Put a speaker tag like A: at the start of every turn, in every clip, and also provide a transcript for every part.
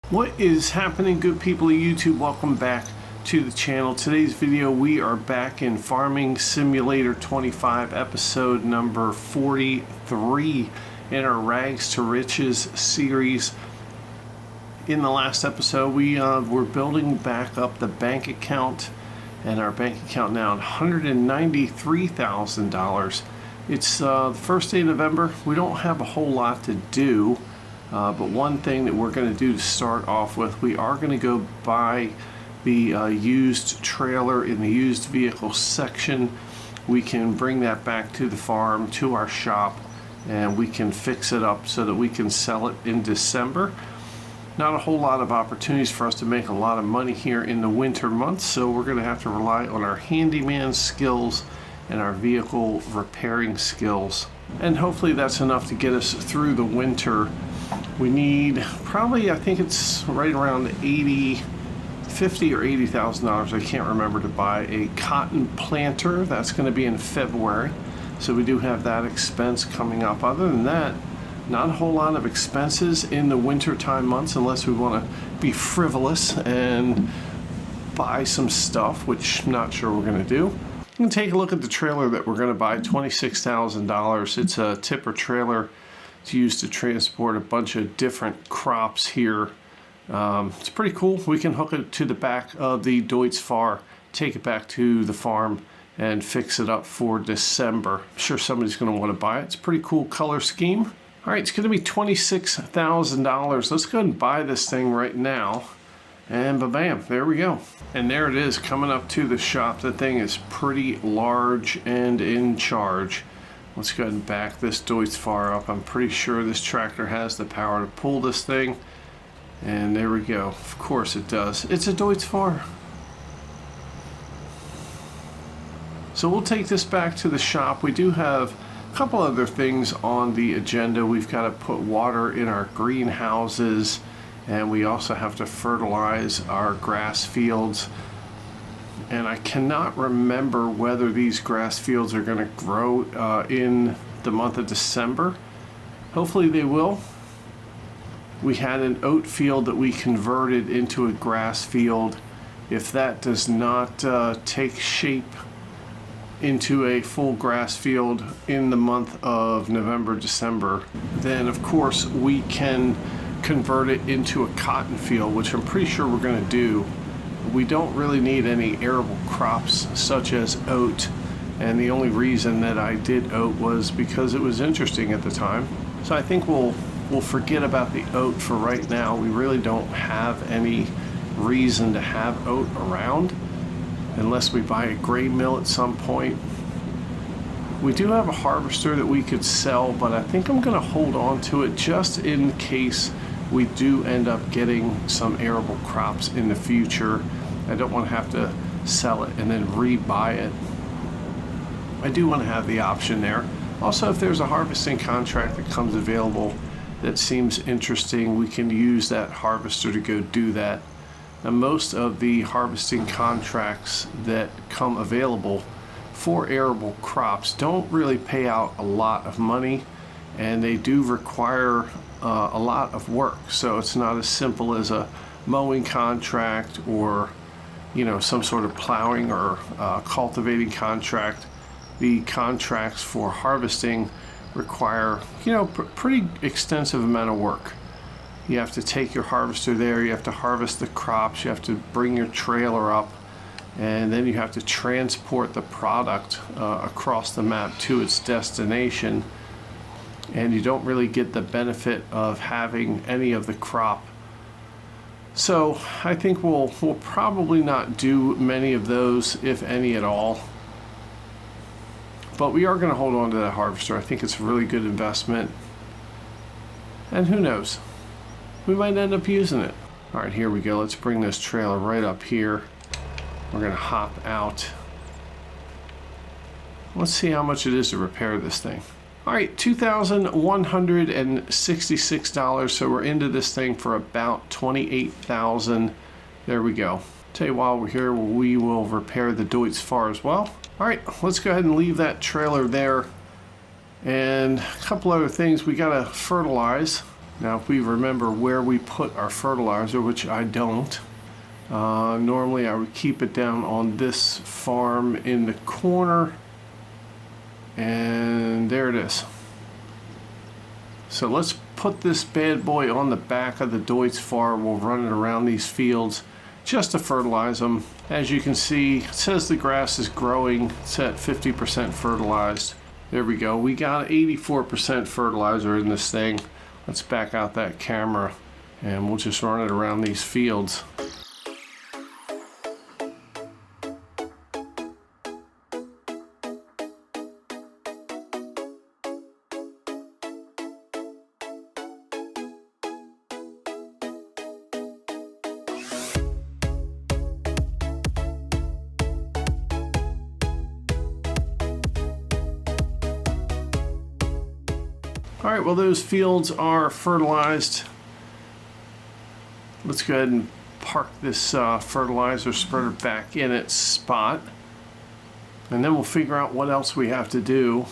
A: What is happening, good people of YouTube? Welcome back to the channel. Today's video, we are back in Farming Simulator 25, episode number 43 in our Rags to Riches series. In the last episode, we were building back up the bank account, and our bank account now at $193,000. It's the first day of November. We don't have a whole lot to do. But one thing that we're going to do to start off with, we are going to go buy the used trailer in the used vehicle section. We can bring that back to the farm, to our shop, and we can fix it up so that we can sell it in December. Not a whole lot of opportunities for us to make a lot of money here in the winter months, so we're going to have to rely on our handyman skills and our vehicle repairing skills. And hopefully that's enough to get us through the winter. We need probably, I think it's right around $50,000 or $80,000, I can't remember, to buy a cotton planter. That's going to be in February, so we do have that expense coming up. Other than that, not a whole lot of expenses in the wintertime months unless we want to be frivolous and buy some stuff, which I'm not sure we're going to do. I'm going to take a look at the trailer that we're going to buy, $26,000. It's a tipper trailer. It's used to transport a bunch of different crops here. It's pretty cool. We can hook it to the back of the Deutz-Fahr, take it back to the farm, and fix it up for December. I'm sure somebody's going to want to buy it. It's a pretty cool color scheme. All right, it's going to be $26,000. Let's go ahead and buy this thing right now. And ba-bam, there we go. And there it is, coming up to the shop. The thing is pretty large and in charge. Let's go ahead and back this Deutz-Fahr up. I'm pretty sure this tractor has the power to pull this thing. And there we go. Of course it does. It's a Deutz-Fahr. So we'll take this back to the shop. We do have a couple other things on the agenda. We've got to put water in our greenhouses, and we also have to fertilize our grass fields. And I cannot remember whether these grass fields are going to grow in the month of December. Hopefully they will. We had an oat field that we converted into a grass field. If that does not take shape into a full grass field in the month of November, December, then of course we can convert it into a cotton field, which I'm pretty sure we're going to do. We don't really need any arable crops such as oat, and the only reason that I did oat was because it was interesting at the time. So I think we'll forget about the oat for right now. We really don't have any reason to have oat around unless we buy a grain mill at some point. We do have a harvester that we could sell, but I think I'm going to hold on to it just in case we do end up getting some arable crops in the future. I don't want to have to sell it and then re-buy it. I do want to have the option there. Also, if there's a harvesting contract that comes available that seems interesting, we can use that harvester to go do that. Now, most of the harvesting contracts that come available for arable crops don't really pay out a lot of money, and they do require a lot of work. So it's not as simple as a mowing contract or, you know, some sort of plowing or cultivating contract. The contracts for harvesting require, you know, pretty extensive amount of work. You have to take your harvester there, you have to harvest the crops, you have to bring your trailer up, and then you have to transport the product across the map to its destination. And you don't really get the benefit of having any of the crop. So I think we'll probably not do many of those, if any at all. But we are going to hold on to that harvester. I think it's a really good investment. And who knows? We might end up using it. All right, here we go. Let's bring this trailer right up here. We're going to hop out. Let's see how much it is to repair this thing. All right, $2,166. So we're into this thing for about $28,000. There we go. Tell you, while we're here, we will repair the Deutz-Fahr as well. All right, let's go ahead and leave that trailer there. And a couple other things we gotta fertilize. Now if we remember where we put our fertilizer, which I don't, normally I would keep it down on this farm in the corner, and there it is. So let's put this bad boy on the back of the Deutz farm. We'll run it around these fields just to fertilize them. As you can see, it says the grass is growing. It's at 50% fertilized. There we go. We got 84% fertilizer in this thing. Let's back out that camera and we'll just run it around these fields. All right, well, those fields are fertilized. Let's go ahead and park this fertilizer spreader back in its spot. And then we'll figure out what else we have to do.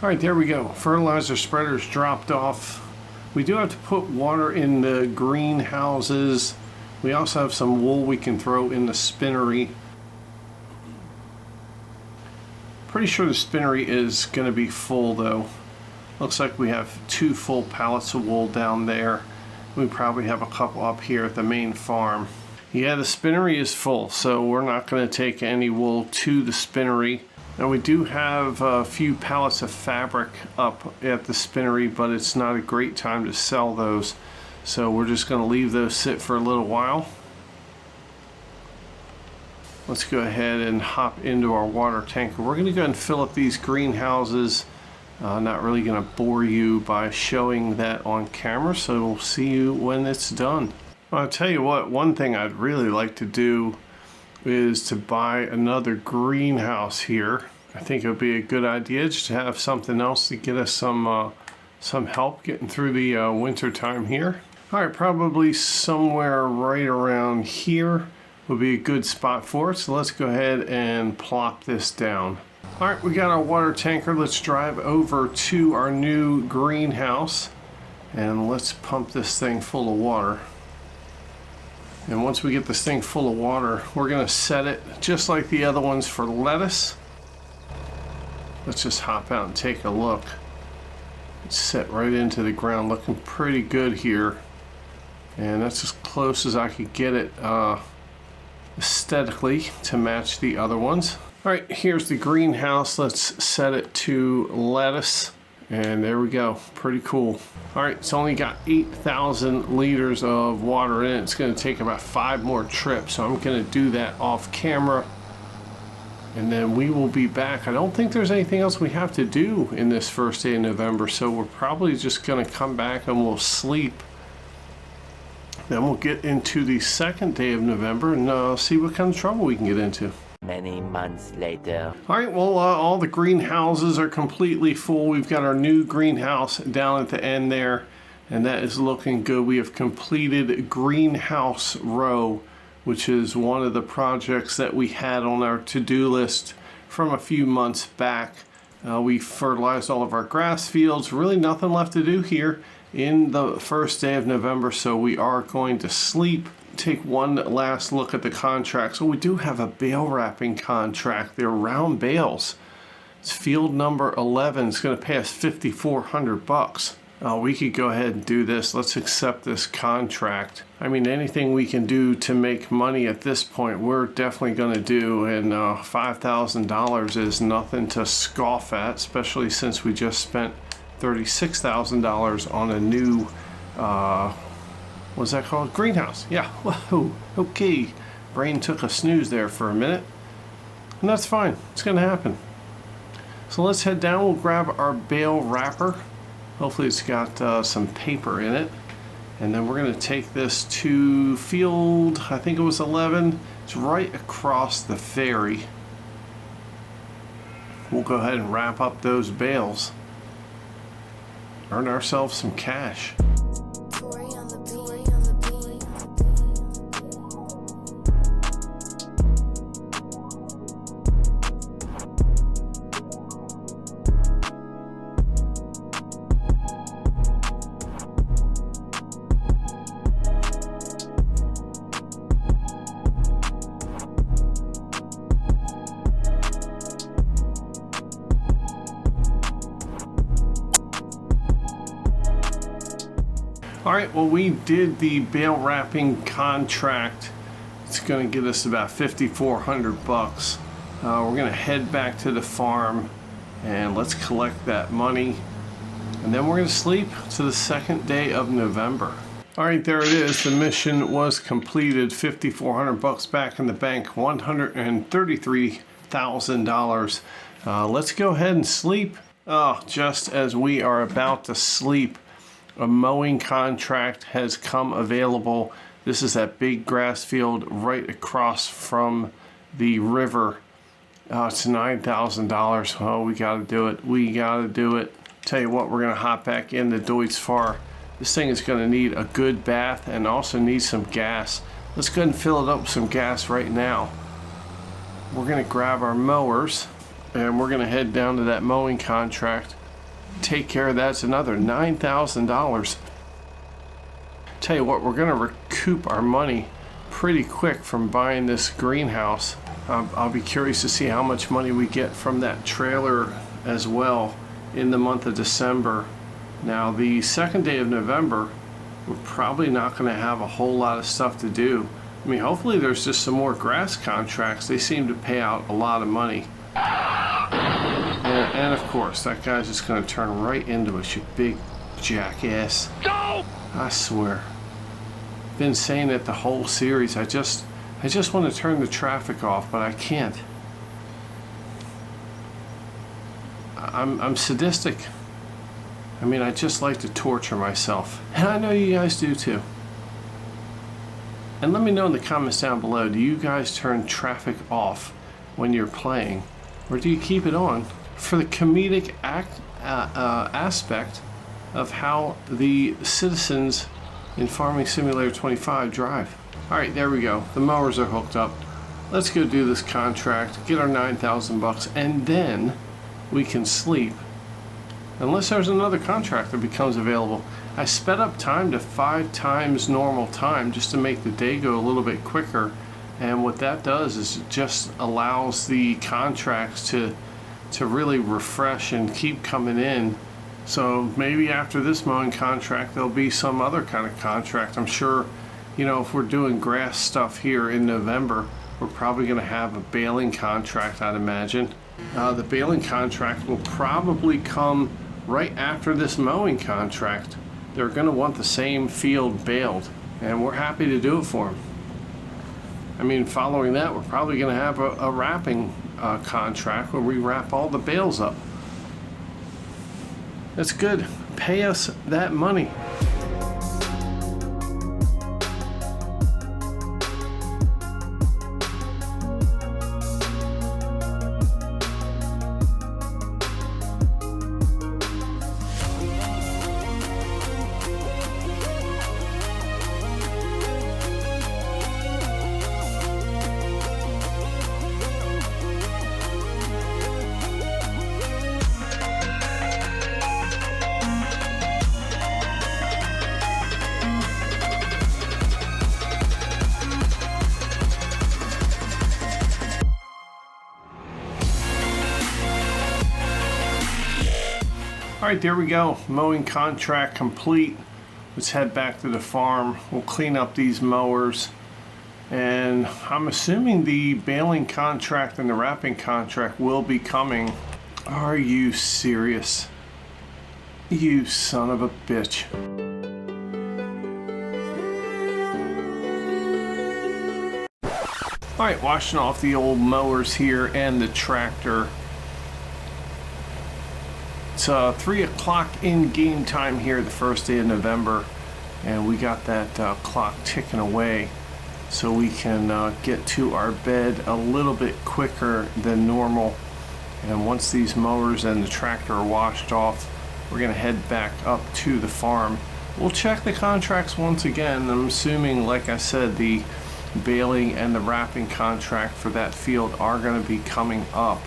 A: All right, there we go. Fertilizer spreader's dropped off. We do have to put water in the greenhouses. We also have some wool we can throw in the spinnery. Pretty sure the spinnery is going to be full though. Looks like we have 2 full pallets of wool down there. We probably have a couple up here at the main farm. Yeah, the spinnery is full, so we're not going to take any wool to the spinnery. Now we do have a few pallets of fabric up at the spinnery, but it's not a great time to sell those. So we're just going to leave those sit for a little while. Let's go ahead and hop into our water tanker. We're going to go ahead and fill up these greenhouses. Not really going to bore you by showing that on camera, so we'll see you when it's done. Well, I'll tell you what, one thing I'd really like to do is to buy another greenhouse here. I think it would be a good idea just to have something else to get us some help getting through the winter time here. All right, probably somewhere right around here would be a good spot for it. So let's go ahead and plop this down. All right, we got our water tanker. Let's drive over to our new greenhouse and let's pump this thing full of water. And once we get this thing full of water, we're gonna set it just like the other ones for lettuce. Let's just hop out and take a look. It's set right into the ground, looking pretty good here. And that's as close as I could get it aesthetically to match the other ones. All right, here's the greenhouse. Let's set it to lettuce. And there we go, pretty cool. All right, it's only got 8,000 liters of water in it. It's gonna take about 5 more trips. So I'm gonna do that off camera. And then we will be back. I don't think there's anything else we have to do in this first day of November. So we're probably just gonna come back and we'll sleep. Then we'll get into the second day of November and see what kind of trouble we can get into.
B: Many months later.
A: All right, well, all the greenhouses are completely full. We've got our new greenhouse down at the end there, and that is looking good. We have completed greenhouse row, which is one of the projects that we had on our to-do list from a few months back. We fertilized all of our grass fields. Really nothing left to do here in the first day of November, so we are going to sleep. Take one last look at the contract. So we do have a bale wrapping contract. They're round bales. It's field number 11. It's going to pay us $5,400. We could go ahead and do this. Let's accept this contract. I mean, anything we can do to make money at this point, we're definitely going to do. And $5,000 is nothing to scoff at, especially since we just spent $36,000 on a new what's that called? Greenhouse. Yeah. Whoa. Okay. Brain took a snooze there for a minute. And that's fine. It's going to happen. So let's head down. We'll grab our bale wrapper. Hopefully it's got some paper in it. And then we're going to take this to field, I think it was 11. It's right across the ferry. We'll go ahead and wrap up those bales. Earn ourselves some cash. All right, well, we did the bale wrapping contract. It's going to get us about 5,400 bucks. We're going to head back to the farm and let's collect that money. And then we're going to sleep to the second day of November. All right, there it is. The mission was completed. 5,400 bucks back in the bank. $133,000. Let's go ahead and sleep. Oh, just as we are about to sleep, a mowing contract has come available. This is that big grass field right across from the river. It's $9,000. Oh, we got to do it. We got to do it. Tell you what, we're going to hop back into Deutz Fahr. This thing is going to need a good bath and also need some gas. Let's go ahead and fill it up with some gas right now. We're going to grab our mowers and we're going to head down to that mowing contract. Take care of that. It's another $9,000. Tell you what, we're going to recoup our money pretty quick from buying this greenhouse. I'll be curious to see how much money we get from that trailer as well in the month of December. Now, the second day of November, we're probably not going to have a whole lot of stuff to do. I mean, hopefully there's just some more grass contracts. They seem to pay out a lot of money. And of course, that guy's just going to turn right into us, you big jackass. No! I swear. Been saying it the whole series. I just want to turn the traffic off, but I can't. I'm sadistic. I mean, I just like to torture myself. And I know you guys do too. And let me know in the comments down below, do you guys turn traffic off when you're playing? Or do you keep it on for the comedic aspect of how the citizens in Farming Simulator 25 drive? Alright, there we go. The mowers are hooked up. Let's go do this contract, get our 9,000 bucks, and then we can sleep. Unless there's another contract that becomes available. I sped up time to 5 times normal time just to make the day go a little bit quicker. And what that does is it just allows the contracts to really refresh and keep coming in. So maybe after this mowing contract, there'll be some other kind of contract. I'm sure, you know, if we're doing grass stuff here in November, we're probably going to have a baling contract, I'd imagine. The baling contract will probably come right after this mowing contract. They're going to want the same field baled, and we're happy to do it for them. I mean, following that, we're probably going to have a wrapping contract where we wrap all the bales up. That's good. Pay us that money. Alright, there we go. Mowing contract complete. Let's head back to the farm. We'll clean up these mowers. And I'm assuming the baling contract and the wrapping contract will be coming. Are you serious? You son of a bitch. Alright, washing off the old mowers here and the tractor. It's 3 o'clock in game time here the first day of November, and we got that clock ticking away so we can get to our bed a little bit quicker than normal. And once these mowers and the tractor are washed off, we're going to head back up to the farm. We'll check the contracts once again. I'm assuming, like I said, the baling and the wrapping contract for that field are going to be coming up.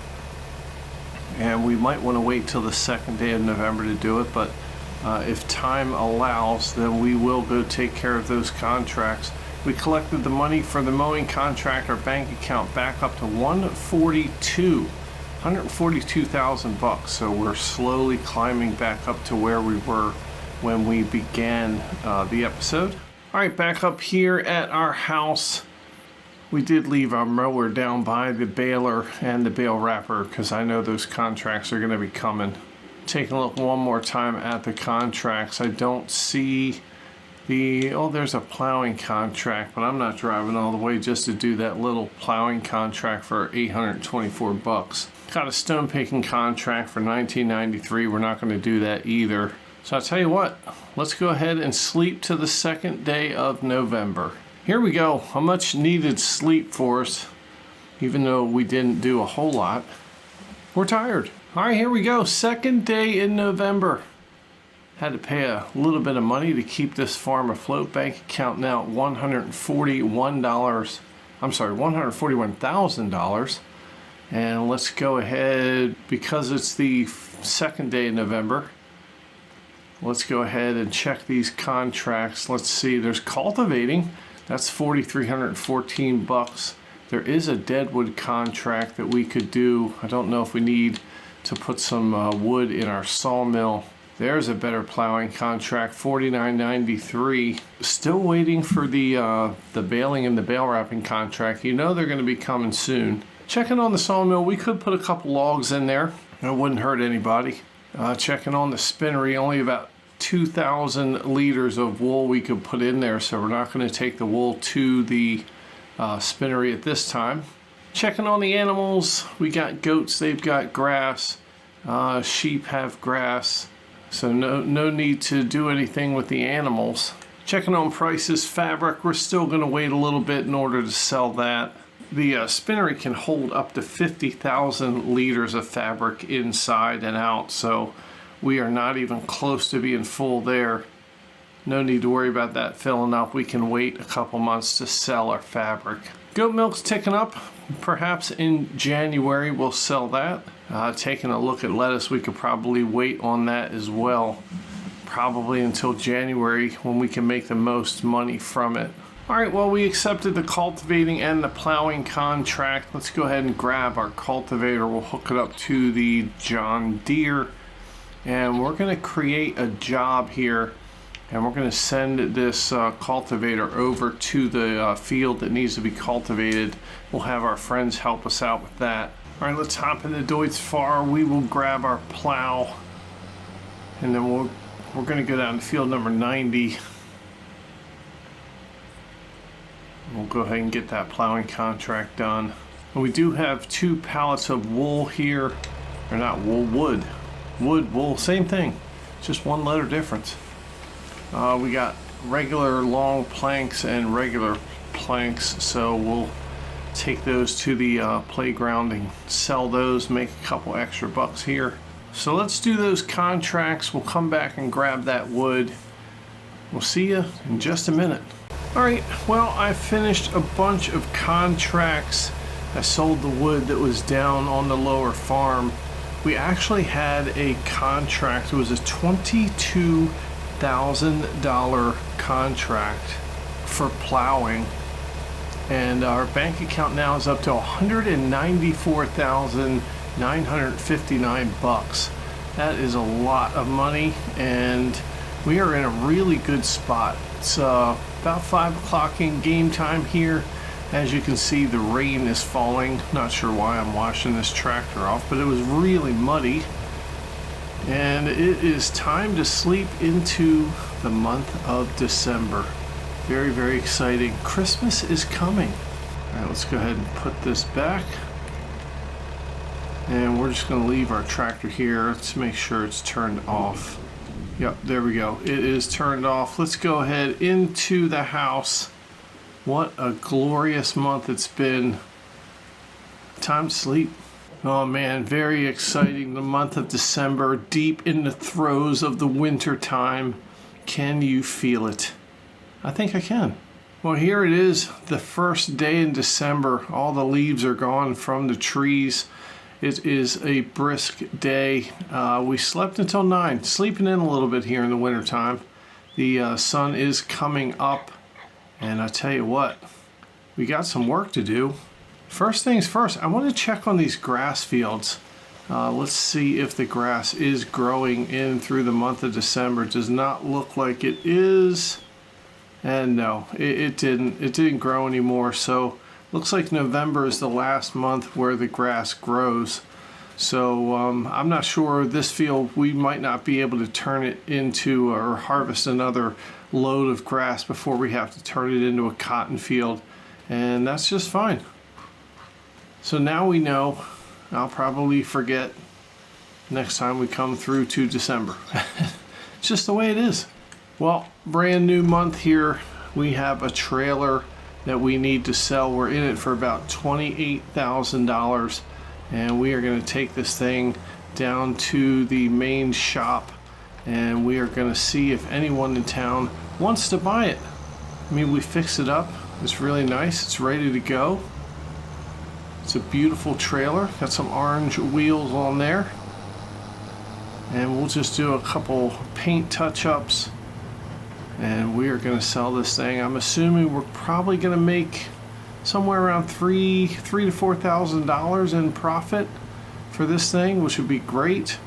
A: And we might want to wait till the second day of November to do it, but if time allows, then we will go take care of those contracts. We collected the money for the mowing contract, our bank account back up to 142,000 bucks. So we're slowly climbing back up to where we were when we began the episode. All right, back up here at our house. We did leave our mower down by the baler and the bale wrapper because I know those contracts are going to be coming. Taking a look one more time at the contracts. I don't see there's a plowing contract, but I'm not driving all the way just to do that little plowing contract for $824. Got a stone picking contract for $19.93. We're not going to do that either. So I'll tell you what, let's go ahead and sleep to the second day of November. Here we go, a much needed sleep for us, even though we didn't do a whole lot. We're tired. All right, here we go, second day in November. Had to pay a little bit of money to keep this farm afloat. Bank account now $141,000. And let's go ahead, because it's the second day in November, let's go ahead and check these contracts. Let's see, there's cultivating. That's $4,314. There is a deadwood contract that we could do. I don't know if we need to put some wood in our sawmill. There's a better plowing contract, $49.93. Still waiting for the baling and the bale wrapping contract. You know they're going to be coming soon. Checking on the sawmill, we could put a couple logs in there. It wouldn't hurt anybody. Checking on the spinnery, only about 2,000 liters of wool we could put in there, so we're not going to take the wool to the spinnery at this time. Checking on the animals, we got goats, they've got grass. Sheep have grass, so no need to do anything with the animals. Checking on prices, fabric, we're still going to wait a little bit in order to sell that. The spinnery can hold up to 50,000 liters of fabric inside and out, so we are not even close to being full there. No need to worry about that filling up. We can wait a couple months to sell our fabric. Goat milk's ticking up. Perhaps in January we'll sell that. Taking a look at lettuce, we could probably wait on that as well. Probably until January when we can make the most money from it. All right, well, we accepted the cultivating and the plowing contract. Let's go ahead and grab our cultivator. We'll hook it up to the John Deere. And we're going to create a job here, and we're going to send this cultivator over to the field that needs to be cultivated. We'll have our friends help us out with that. All right, let's hop into Deutz Fahr. We will grab our plow, and then we're going to go down to field number 90. We'll go ahead and get that plowing contract done. And we do have 2 pallets of wool here, or not wool, wood. Wood, wool, same thing, just one letter difference. We got regular long planks and regular planks, so we'll take those to the playground and sell those, make a couple extra bucks here. So let's do those contracts. We'll come back and grab that wood. We'll see you in just a minute. All right, well, I finished a bunch of contracts. I sold the wood that was down on the lower farm. We actually had a contract. It was a $22,000 contract for plowing, and our bank account now is up to $194,959. That is a lot of money, and we are in a really good spot. It's about 5 o'clock in game time here. As you can see, the rain is falling. Not sure why I'm washing this tractor off, but it was really muddy. And it is time to sleep into the month of December. Very, very exciting. Christmas is coming. All right, let's go ahead and put this back. And we're just going to leave our tractor here. Let's make sure it's turned off. Yep, there we go. It is turned off. Let's go ahead into the house. What a glorious month it's been. Time to sleep. Oh man, very exciting. The month of December, deep in the throes of the winter time. Can you feel it? I think I can. Well, here it is, the first day in December. All the leaves are gone from the trees. It is a brisk day. We slept until 9, sleeping in a little bit here in the winter time. The sun is coming up. And I tell you what, we got some work to do. First things first, I want to check on these grass fields. Let's see if the grass is growing in through the month of December. It does not look like it is. And no, it didn't. It didn't grow anymore. So looks like November is the last month where the grass grows. So I'm not sure this field, we might not be able to turn it into or harvest another load of grass before we have to turn it into a cotton field. And that's just fine. So now we know. I'll probably forget next time we come through to December. It's just the way it is. Well, brand new month here. We have a trailer that we need to sell. We're in it for about $28,000, and we are going to take this thing down to the main shop, and we are going to see if anyone in town wants to buy it. I mean, we fixed it up. It's really nice. It's ready to go. It's a beautiful trailer. Got some orange wheels on there. And we'll just do a couple paint touch-ups. And we are going to sell this thing. I'm assuming we're probably going to make somewhere around $3,000 to $4,000 in profit for this thing, which would be great.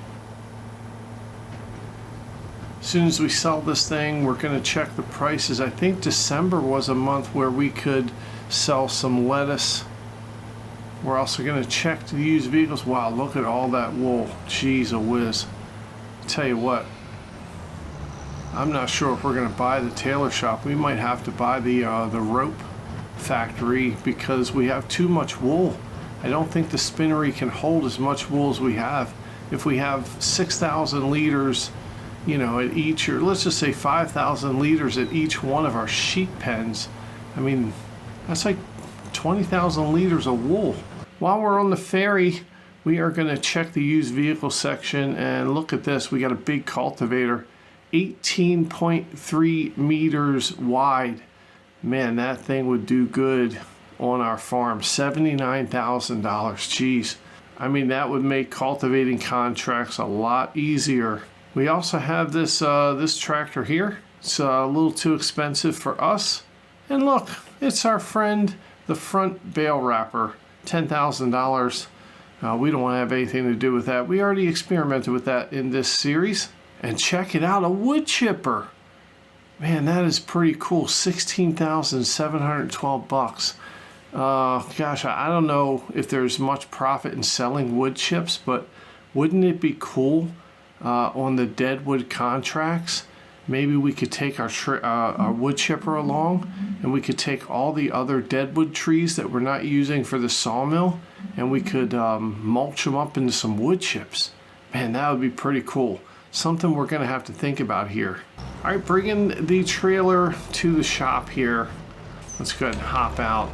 A: As soon as we sell this thing, we're going to check the prices. I think December was a month where we could sell some lettuce. We're also going to check the used vehicles. Wow, look at all that wool. Jeez, a whiz. Tell you what, I'm not sure if we're going to buy the Tailor Shop. We might have to buy the rope factory because we have too much wool. I don't think the spinnery can hold as much wool as we have. If we have 6,000 liters, you know, at each, or let's just say 5,000 liters at each one of our sheep pens, I mean, that's like 20,000 liters of wool. While we're on the ferry, we are going to check the used vehicle section, and look at this. We got a big cultivator. 18.3 meters wide. Man, that thing would do good on our farm. $79,000. Jeez. I mean, that would make cultivating contracts a lot easier. We also have this this tractor here. It's a little too expensive for us. And look, it's our friend, the front bale wrapper. $10,000. We don't want to have anything to do with that. We already experimented with that in this series. And check it out, a wood chipper. Man, that is pretty cool. $16,712. Gosh, I don't know if there's much profit in selling wood chips, but wouldn't it be cool on the deadwood contracts? Maybe we could take our wood chipper along, and we could take all the other deadwood trees that we're not using for the sawmill, and we could mulch them up into some wood chips. Man, that would be pretty cool. Something we're going to have to think about here. All right, bringing the trailer to the shop here. Let's go ahead and hop out,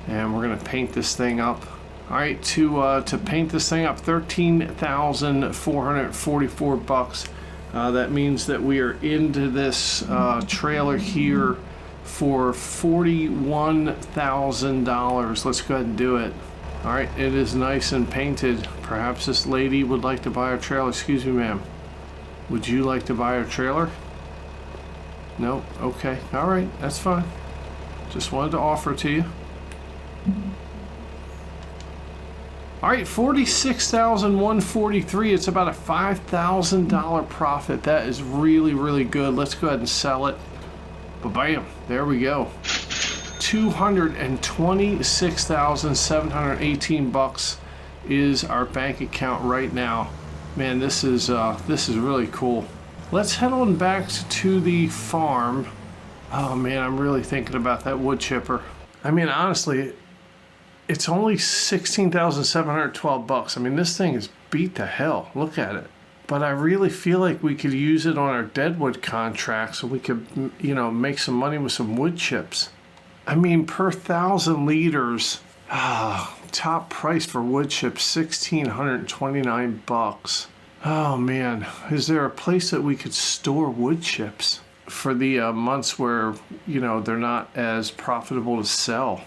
A: and we're going to paint this thing up. All right, to paint this thing up, $13,444. That means that we are into this trailer here for $41,000. Let's go ahead and do it. All right, it is nice and painted. Perhaps this lady would like to buy our trailer. Excuse me, ma'am. Would you like to buy our trailer? No? Okay. All right. That's fine. Just wanted to offer it to you. All right. $46,143. It's about a $5,000 profit. That is really, really good. Let's go ahead and sell it. Ba-bam. There we go. $226,718 is our bank account right now. Man, this is really cool. Let's head on back to the farm. Oh man, I'm really thinking about that wood chipper. I mean, honestly, it's only $16,712. I mean, this thing is beat to hell. Look at it. But I really feel like we could use it on our deadwood contract, so we could, you know, make some money with some wood chips. I mean, per 1,000 liters, top price for wood chips, $1,629. Oh man, is there a place that we could store wood chips for the months where, you know, they're not as profitable to sell?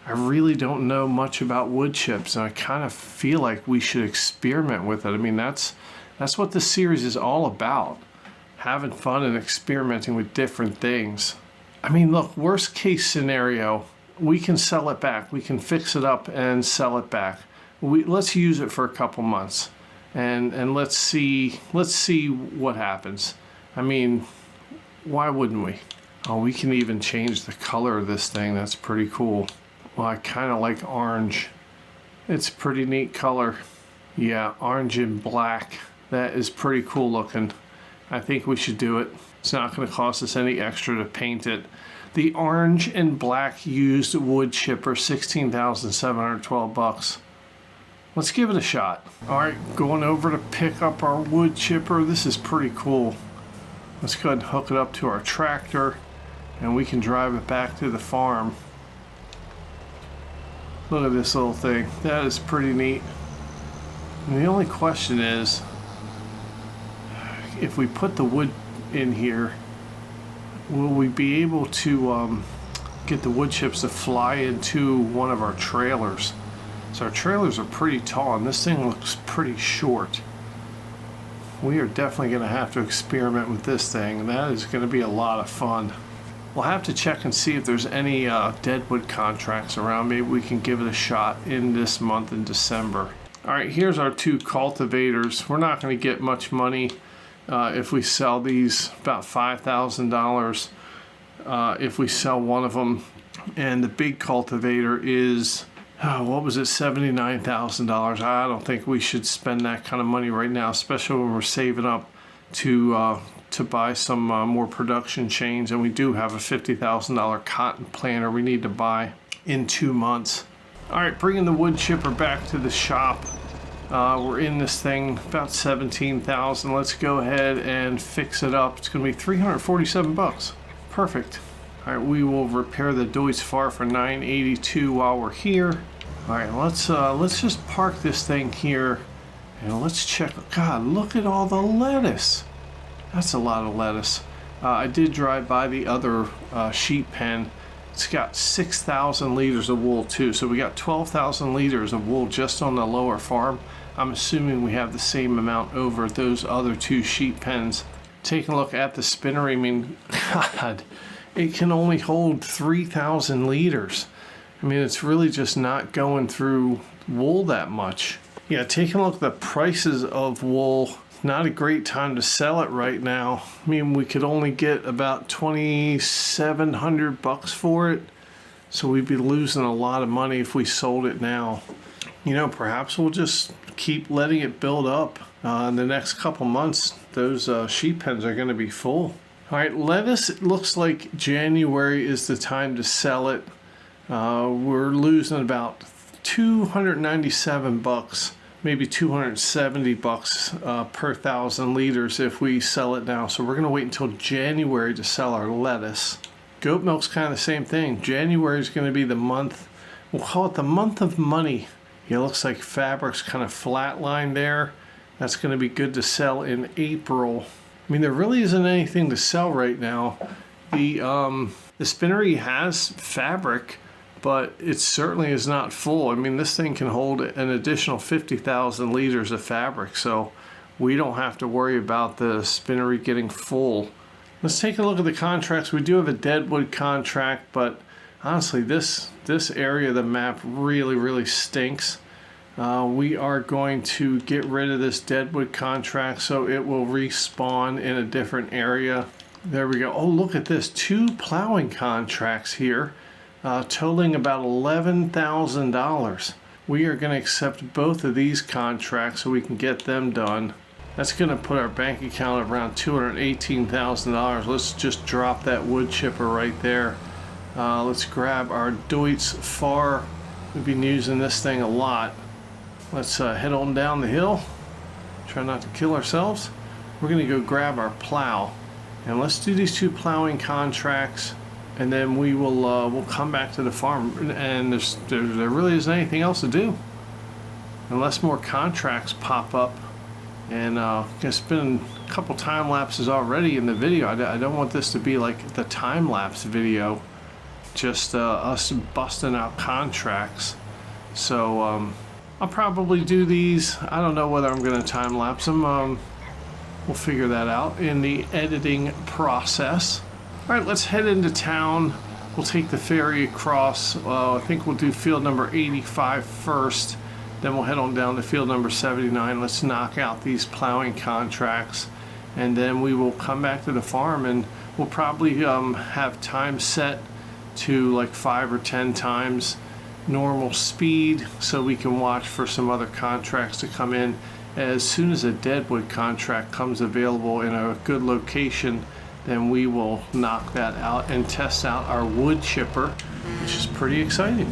A: I really don't know much about wood chips, and I kind of feel like we should experiment with it. I mean, that's what this series is all about. Having fun and experimenting with different things. I mean, look, worst case scenario, we can sell it back. We can fix it up and sell it back. Let's use it for a couple months. and let's see what happens. I mean, why wouldn't we? Oh, we can even change the color of this thing. That's pretty cool. Well, I kind of like orange. It's a pretty neat color. Yeah, orange and black. That is pretty cool looking. I think we should do it. It's not going to cost us any extra to paint it. The orange and black used wood chipper, $16,712. Let's give it a shot. All right, going over to pick up our wood chipper. This is pretty cool. Let's go ahead and hook it up to our tractor, and we can drive it back to the farm. Look at this little thing. That is pretty neat. And the only question is, if we put the wood in here, will we be able to get the wood chips to fly into one of our trailers? So our trailers are pretty tall, and this thing looks pretty short. We are definitely going to have to experiment with this thing, and that is going to be a lot of fun. We'll have to check and see if there's any deadwood contracts around. Maybe we can give it a shot in this month in December. All right, here's our two cultivators. We're not going to get much money if we sell these, about $5,000 if we sell one of them. And the big cultivator is, what was it, $79,000. I don't think we should spend that kind of money right now, especially when we're saving up to buy some more production chains, and we do have a $50,000 cotton planter we need to buy in 2 months. All right, bringing the wood chipper back to the shop. We're in this thing about $17,000. Let's go ahead and fix it up. It's going to be $347. Perfect. All right, we will repair the Deutz Fahr for $982 while we're here. All right, let's just park this thing here, and let's check. God, look at all the lettuce. That's a lot of lettuce. I did drive by the other sheep pen. It's got 6,000 liters of wool too. So we got 12,000 liters of wool just on the lower farm. I'm assuming we have the same amount over at those other two sheep pens. Taking a look at the spinnery, I mean, God, it can only hold 3,000 liters. I mean, it's really just not going through wool that much. Yeah, taking a look at the prices of wool, not a great time to sell it right now. I mean, we could only get about $2,700 for it, so we'd be losing a lot of money if we sold it now. You know, perhaps we'll just keep letting it build up. In the next couple months, those sheep pens are going to be full. All right, lettuce, it looks like January is the time to sell it. We're losing about $297. Maybe $270 per 1,000 liters if we sell it now. So we're gonna wait until January to sell our lettuce. Goat milk's kind of the same thing. January is gonna be the month, we'll call it the month of money. It looks like fabric's kind of flatlined there. That's gonna be good to sell in April. I mean, there really isn't anything to sell right now. The spinnery has fabric, but it certainly is not full. I mean, this thing can hold an additional 50,000 liters of fabric, so we don't have to worry about the spinnery getting full. Let's take a look at the contracts. We do have a deadwood contract, but honestly, this area of the map really stinks. We are going to get rid of this deadwood contract so it will respawn in a different area. There we go. Oh, look at this. 2 plowing contracts here. Totaling about $11,000. We are going to accept both of these contracts so we can get them done. That's going to put our bank account at around $218,000. Let's just drop that wood chipper right there. Let's grab our Deutz Fahr. We've been using this thing a lot. Let's head on down the hill. Try not to kill ourselves. We're going to go grab our plow. And let's do these 2 plowing contracts. And then we will we'll come back to the farm, and there really isn't anything else to do unless more contracts pop up. And it's been a couple time lapses already in the video. I don't want this to be like the time lapse video, just us busting out contracts. So I'll probably do these. I don't know whether I'm going to time lapse them. We'll figure that out in the editing process. All right, let's head into town. We'll take the ferry across. I think we'll do field number 85 first, Then we'll head on down to field number 79. Let's knock out these plowing contracts, and then we will come back to the farm, and we'll probably have time set to like 5 or 10 times normal speed, so we can watch for some other contracts to come in. As soon as a deadwood contract comes available in a good location, then we will knock that out and test out our wood chipper, which is pretty exciting.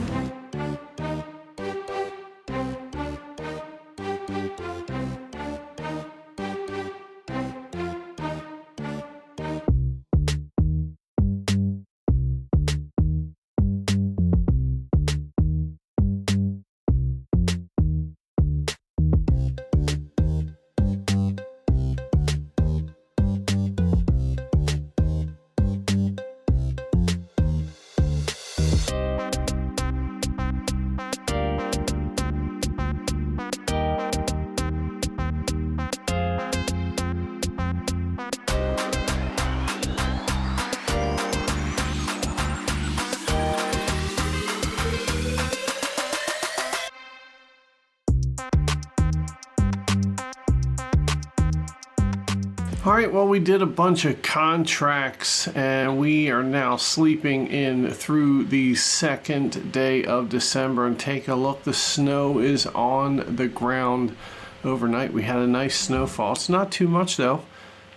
A: All right, well, we did a bunch of contracts, and we are now sleeping in through the second day of December. And take a look, the snow is on the ground overnight. We had a nice snowfall. It's not too much though.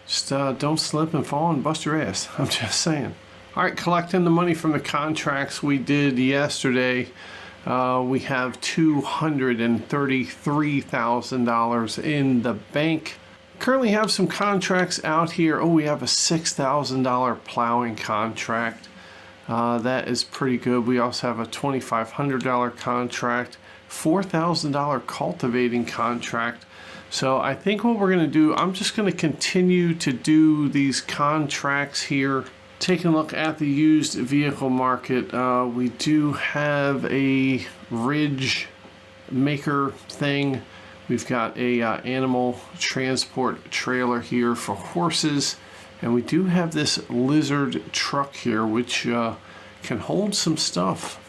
A: Just don't slip and fall and bust your ass. I'm just saying. All right, collecting the money from the contracts we did yesterday. We have $233,000 in the bank. Currently have some contracts out here. Oh, we have a $6,000 plowing contract. That is pretty good. We also have a $2,500 contract, $4,000 cultivating contract. So I think what we're going to do, I'm just going to continue to do these contracts here. Taking a look at the used vehicle market, we do have a Ridge Maker thing. We've got a animal transport trailer here for horses, and we do have this Lizard truck here, which can hold some stuff.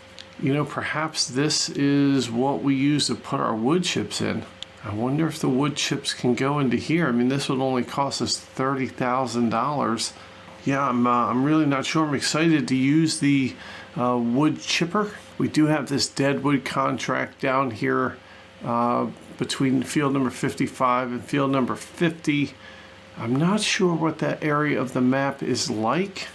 A: You know, perhaps this is what we use to put our wood chips in. I wonder if the wood chips can go into here. I mean, this would only cost us $30,000. Yeah, I'm really not sure. I'm excited to use the wood chipper. We do have this deadwood contract down here between field number 55 and field number 50. I'm not sure what that area of the map is like.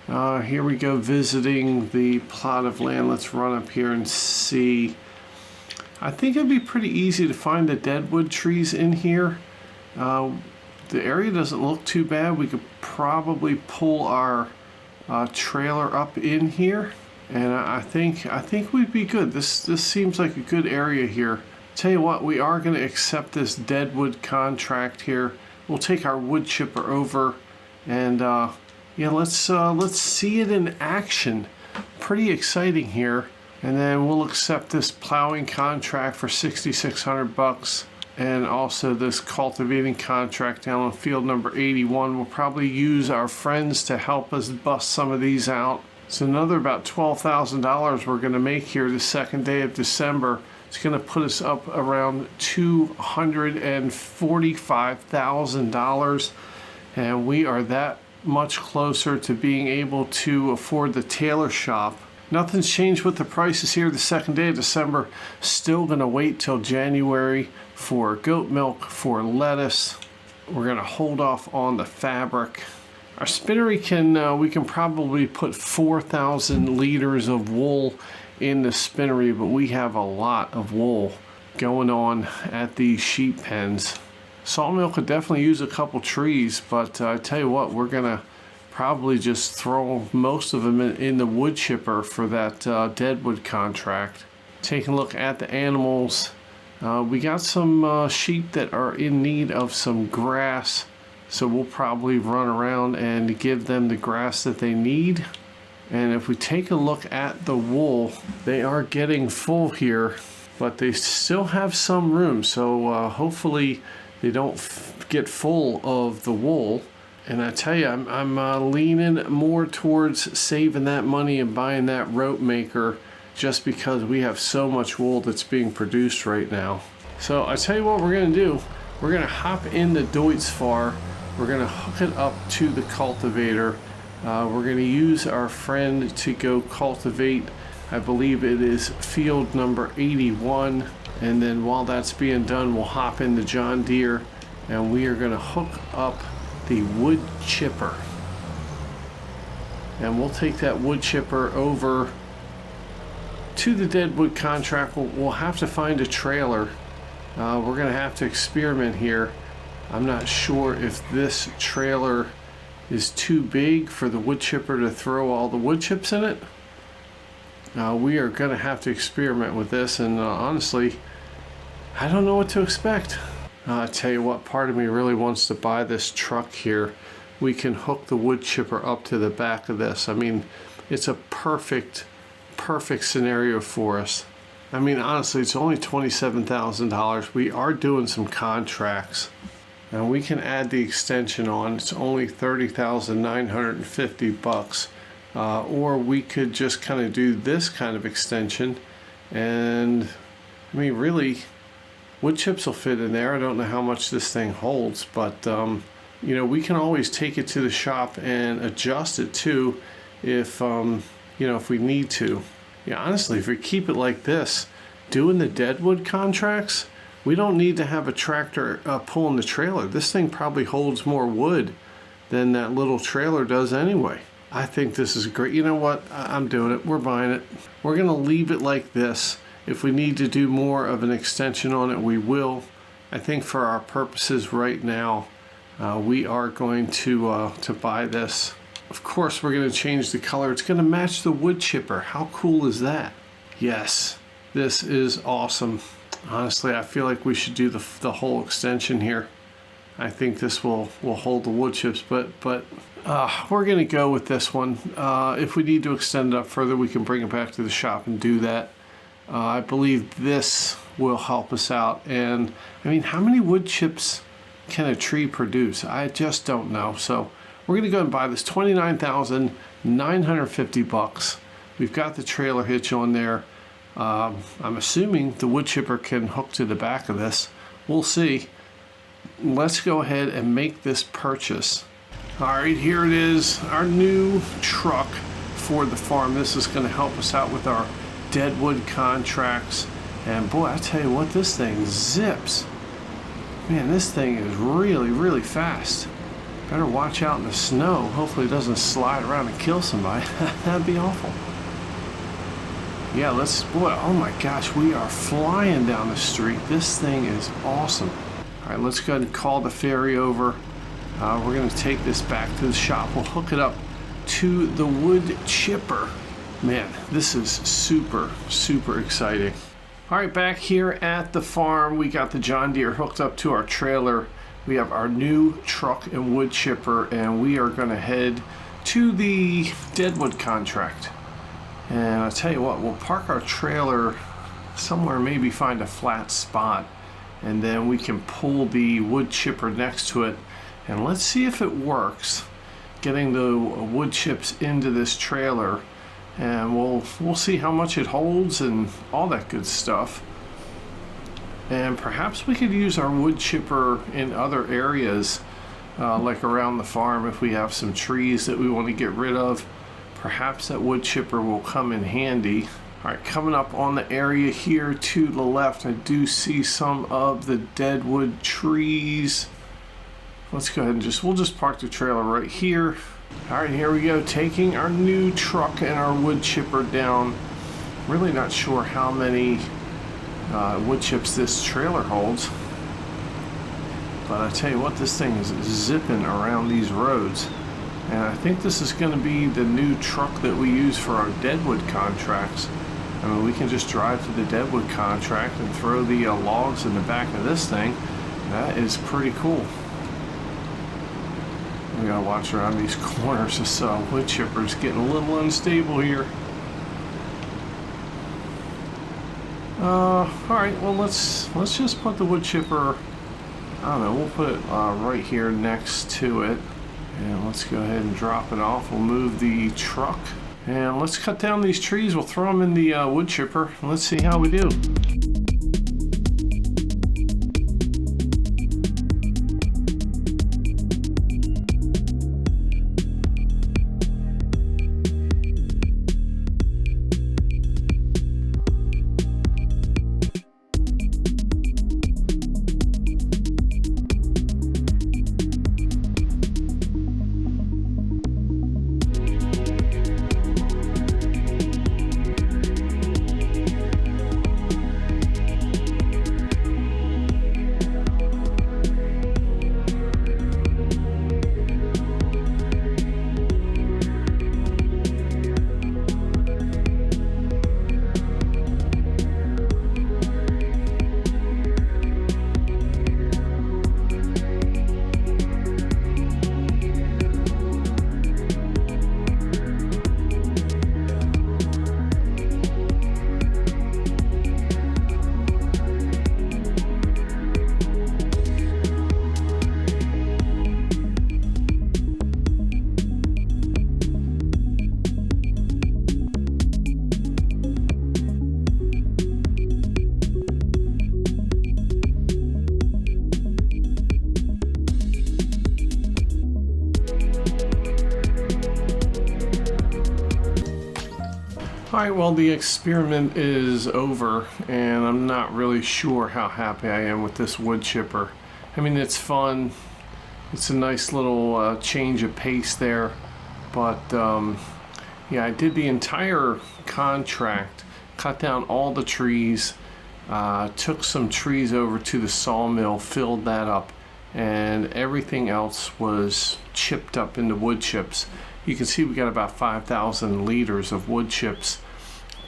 A: Here we go, visiting the plot of land. Let's run up here and see. I think it'd be pretty easy to find the deadwood trees in here. The area doesn't look too bad. We could probably pull our trailer up in here, and I think we'd be good. This seems like a good area here. Tell you what, we are going to accept this deadwood contract here. We'll take our wood chipper over, and yeah, let's see it in action. Pretty exciting here. And then we'll accept this plowing contract for $6,600, and also this cultivating contract down on field number 81. We'll probably use our friends to help us bust some of these out. It's another about $12,000 we're going to make here the second day of December. It's going to put us up around $245,000, and we are that much closer to being able to afford the Tailor Shop. Nothing's changed with the prices here the second day of December. Still going to wait till January for goat milk, for lettuce. We're going to hold off on the fabric. Our spinnery we can probably put 4,000 liters of wool in the spinnery, but we have a lot of wool going on at these sheep pens. Sawmill could definitely use a couple trees, but I tell you what, we're gonna probably just throw most of them in the wood chipper for that deadwood contract. Taking a look at the animals, we got some sheep that are in need of some grass, so we'll probably run around and give them the grass that they need. And if we take a look at the wool, they are getting full here, but they still have some room, so hopefully they don't get full of the wool. And I tell you, I'm leaning more towards saving that money and buying that rope maker just because we have so much wool that's being produced right now. So I tell you what we're gonna do. We're gonna hop in the Deutz-Fahr. We're gonna hook it up to the cultivator. We're gonna use our friend to go cultivate. I believe it is field number 81. And then while that's being done, we'll hop in the John Deere and we are gonna hook up the wood chipper. And we'll take that wood chipper over to the deadwood contract. We'll have to find a trailer. We're gonna have to experiment here. I'm not sure if this trailer is too big for the wood chipper to throw all the wood chips in it. We are gonna have to experiment with this, and honestly, I don't know what to expect. I tell you what, part of me really wants to buy this truck here. We can hook the wood chipper up to the back of this. I mean, it's a perfect scenario for us. I mean, honestly, it's only $27,000. We are doing some contracts, and we can add the extension on. It's only $30,950 or we could just kind of do this kind of extension, and I mean, really, wood chips will fit in there. I don't know how much this thing holds, but you know, we can always take it to the shop and adjust it too if you know, if we need to. Yeah, honestly, if we keep it like this, doing the deadwood contracts, we don't need to have a tractor pulling the trailer. This thing probably holds more wood than that little trailer does anyway. I think this is great. You know what? I'm doing it. We're buying it. We're gonna leave it like this. If we need to do more of an extension on it, we will. I think for our purposes right now, we are going to buy this. Of course, we're going to change the color. It's going to match the wood chipper. How cool is that? Yes, this is awesome. Honestly, I feel like we should do the whole extension here. I think this will hold the wood chips, but we're going to go with this one. If we need to extend it up further, we can bring it back to the shop and do that. I believe this will help us out. And I mean, how many wood chips can a tree produce? I just don't know. So we're going to go and buy this. $29,950. We've got the trailer hitch on there. I'm assuming the wood chipper can hook to the back of this. We'll see. Let's go ahead and make this purchase. All right, here it is, our new truck for the farm. This is going to help us out with our deadwood contracts. And boy, I tell you what, this thing zips. Man, this thing is really fast. Better watch out in the snow. Hopefully it doesn't slide around and kill somebody. That'd be awful. Yeah, boy, oh my gosh, we are flying down the street. This thing is awesome. All right, let's go ahead and call the ferry over. We're gonna take this back to the shop. We'll hook it up to the wood chipper. Man, this is super exciting. All right, back here at the farm, we got the John Deere hooked up to our trailer. We have our new truck and wood chipper, and we are gonna head to the deadwood contract. And I'll tell you what, we'll park our trailer somewhere, maybe find a flat spot, and then we can pull the wood chipper next to it, and let's see if it works, getting the wood chips into this trailer. And we'll see how much it holds and all that good stuff. And perhaps we could use our wood chipper in other areas, like around the farm. If we have some trees that we want to get rid of, perhaps that wood chipper will come in handy. All right, coming up on the area here to the left, I do see some of the deadwood trees. Let's go ahead and we'll just park the trailer right here. All right, here we go, taking our new truck and our wood chipper down. Really not sure how many wood chips this trailer holds, but I tell you what, this thing is zipping around these roads. And I think this is going to be the new truck that we use for our deadwood contracts. I mean, we can just drive to the deadwood contract and throw the logs in the back of this thing. That is pretty cool. We gotta watch around these corners. This wood chipper's getting a little unstable here. All right, well, let's just put the wood chipper, I don't know, we'll put it right here next to it. And let's go ahead and drop it off. We'll move the truck. And let's cut down these trees. We'll throw them in the wood chipper and let's see how we do. Alright, well, the experiment is over and I'm not really sure how happy I am with this wood chipper. I mean, it's fun. It's a nice little change of pace there. But yeah, I did the entire contract, cut down all the trees, took some trees over to the sawmill, filled that up, and everything else was chipped up into wood chips. You can see we got about 5,000 liters of wood chips.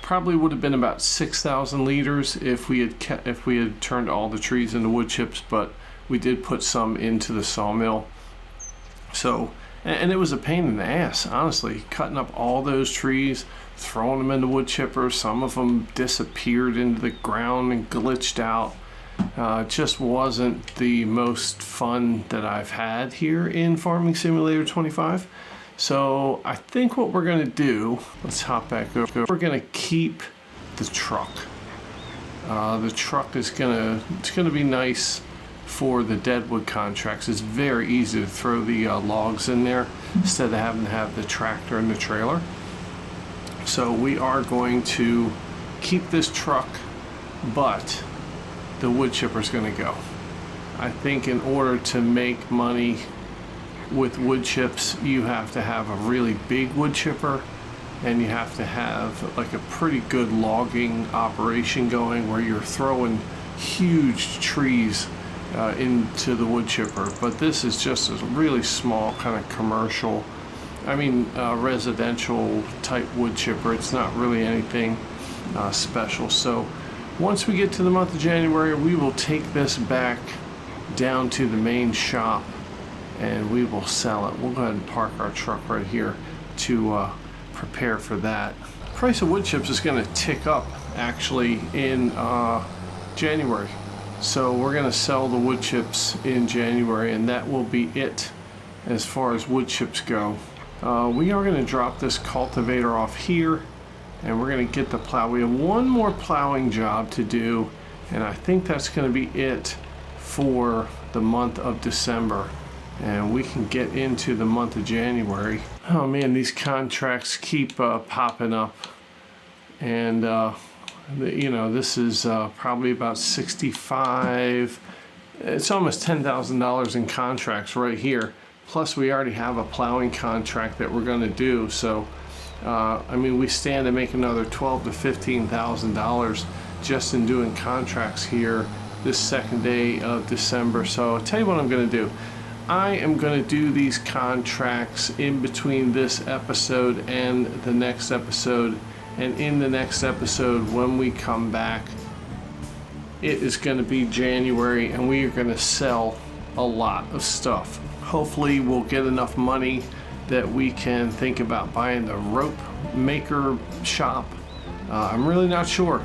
A: Probably would have been about 6,000 liters if we had turned all the trees into wood chips, but we did put some into the sawmill. So, and it was a pain in the ass, honestly, cutting up all those trees, throwing them into wood chippers. Some of them disappeared into the ground and glitched out. It just wasn't the most fun that I've had here in Farming Simulator 25. So I think what we're going to do, let's hop back over. We're going to keep the truck. The truck is it's going to be nice for the deadwood contracts. It's very easy to throw the logs in there instead of having to have the tractor and the trailer. So we are going to keep this truck, but the wood chipper is going to go. I think in order to make money with wood chips, you have to have a really big wood chipper and you have to have like a pretty good logging operation going where you're throwing huge trees into the wood chipper. But this is just a really small kind of commercial, residential type wood chipper. It's not really anything special. So once we get to the month of January, we will take this back down to the main shop and we will sell it. We'll go ahead and park our truck right here to prepare for that. Price of wood chips is going to tick up actually in January. So we're going to sell the wood chips in January, and that will be it as far as wood chips go. We are going to drop this cultivator off here and we're going to get the plow. We have one more plowing job to do, and I think that's going to be it for the month of December. And we can get into the month of January. Oh man, these contracts keep popping up. And this is probably about 65, it's almost $10,000 in contracts right here. Plus we already have a plowing contract that we're gonna do. So, we stand to make another $12,000 to $15,000 just in doing contracts here this second day of December. So I'll tell you what I'm gonna do. I am going to do these contracts in between this episode and the next episode. And in the next episode, when we come back, it is going to be January and we are going to sell a lot of stuff. Hopefully we'll get enough money that we can think about buying the rope maker shop. I'm really not sure.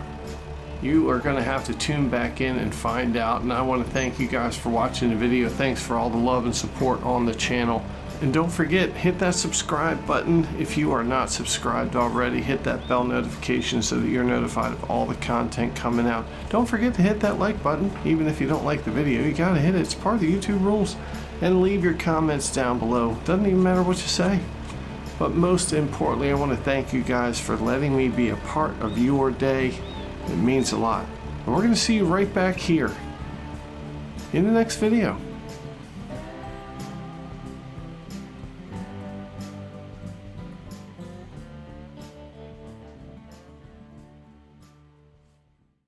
A: You are going to have to tune back in and find out. And I want to thank you guys for watching the video. Thanks for all the love and support on the channel. And don't forget, hit that subscribe button. If you are not subscribed already, hit that bell notification so that you're notified of all the content coming out. Don't forget to hit that like button. Even if you don't like the video, you gotta hit it. It's part of the YouTube rules. And leave your comments down below. Doesn't even matter what you say. But most importantly, I want to thank you guys for letting me be a part of your day. It means a lot. And we're going to see you right back here in the next video.